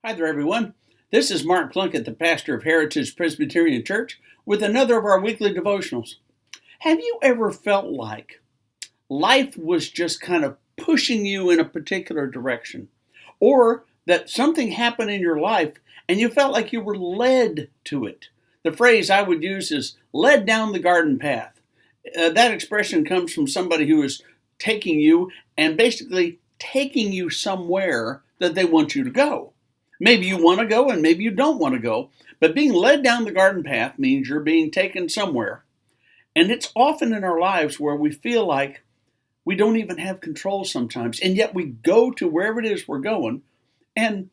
Hi there, everyone. This is Mark Plunkett, the pastor of Heritage Presbyterian Church, with another of our weekly devotionals. Have you ever felt like life was just kind of pushing you in a particular direction? Or that something happened in your life and you felt like you were led to it? The phrase I would use is led down the garden path. That expression comes from somebody who is taking you and basically taking you somewhere that they want you to go. Maybe you want to go and maybe you don't want to go, but being led down the garden path means you're being taken somewhere. And it's often in our lives where we feel like we don't even have control sometimes, and yet we go to wherever it is we're going, and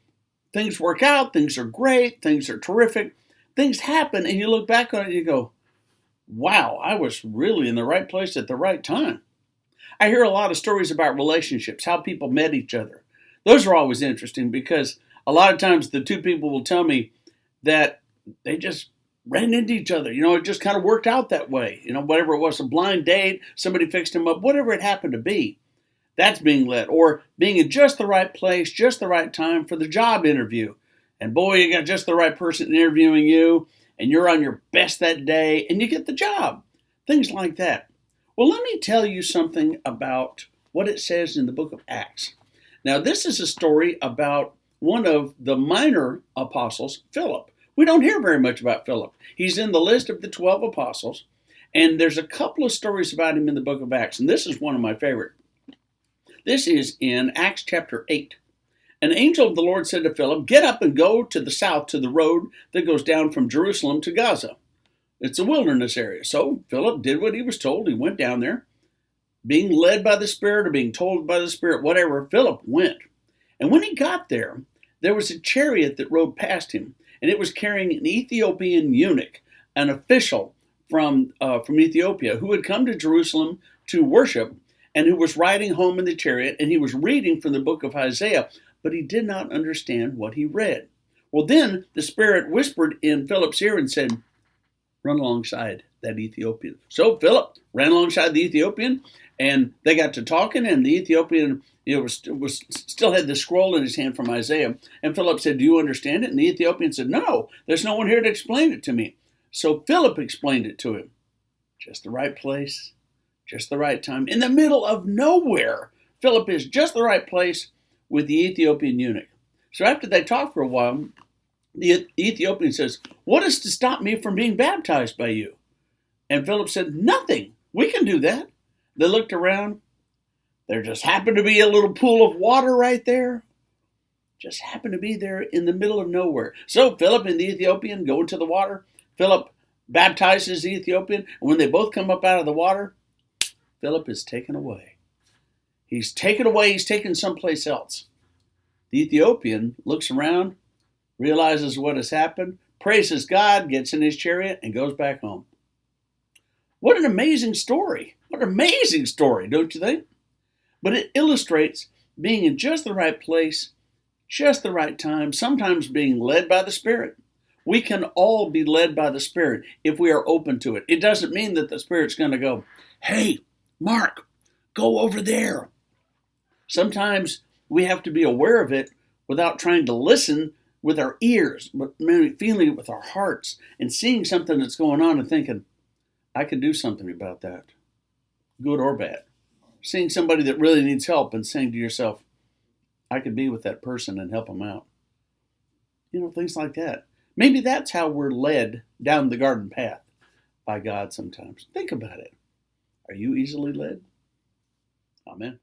things work out, things are great, things are terrific, things happen, and you look back on it and you go, wow, I was really in the right place at the right time. I hear a lot of stories about relationships, how people met each other. Those are always interesting because a lot of times the two people will tell me that they just ran into each other. It just kind of worked out that way. Whatever it was, a blind date, somebody fixed him up, whatever it happened to be. That's being led, or being in just the right place, just the right time for the job interview. And boy, you got just the right person interviewing you, and you're on your best that day, and you get the job. Things like that. Well, let me tell you something about what it says in the book of Acts. Now, this is a story about one of the minor apostles, Philip. We don't hear very much about Philip. He's in the list of the 12 apostles, and there's a couple of stories about him in the book of Acts, and this is one of my favorite. This is in Acts chapter 8. An angel of the Lord said to Philip, "Get up and go to the south to the road that goes down from Jerusalem to Gaza." It's a wilderness area. So Philip did what he was told. He went down there, being led by the Spirit or being told by the Spirit, whatever. Philip went. And when he got there, there was a chariot that rode past him, and it was carrying an Ethiopian eunuch, an official from Ethiopia, who had come to Jerusalem to worship, and who was riding home in the chariot, and he was reading from the book of Isaiah, but he did not understand what he read. Well, then the Spirit whispered in Philip's ear and said, "Run alongside that Ethiopian." So Philip ran alongside the Ethiopian, and they got to talking, and the Ethiopian was still had the scroll in his hand from Isaiah. And Philip said, "Do you understand it?" And the Ethiopian said, "No, there's no one here to explain it to me." So Philip explained it to him. Just the right place, just the right time. In the middle of nowhere, Philip is just the right place with the Ethiopian eunuch. So after they talked for a while, the Ethiopian says, "What is to stop me from being baptized by you?" And Philip said, "Nothing. We can do that." They looked around. There just happened to be a little pool of water right there. Just happened to be there in the middle of nowhere. So Philip and the Ethiopian go into the water. Philip baptizes the Ethiopian. And when they both come up out of the water, Philip is taken away. He's taken away. He's taken someplace else. The Ethiopian looks around, realizes what has happened, praises God, gets in his chariot, and goes back home. What an amazing story. What an amazing story, don't you think? But it illustrates being in just the right place, just the right time, sometimes being led by the Spirit. We can all be led by the Spirit if we are open to it. It doesn't mean that the Spirit's going to go, "Hey, Mark, go over there." Sometimes we have to be aware of it without trying to listen with our ears, but maybe feeling it with our hearts and seeing something that's going on and thinking, I can do something about that, good or bad. Seeing somebody that really needs help and saying to yourself, I could be with that person and help them out. Things like that. Maybe that's how we're led down the garden path by God sometimes. Think about it. Are you easily led? Amen.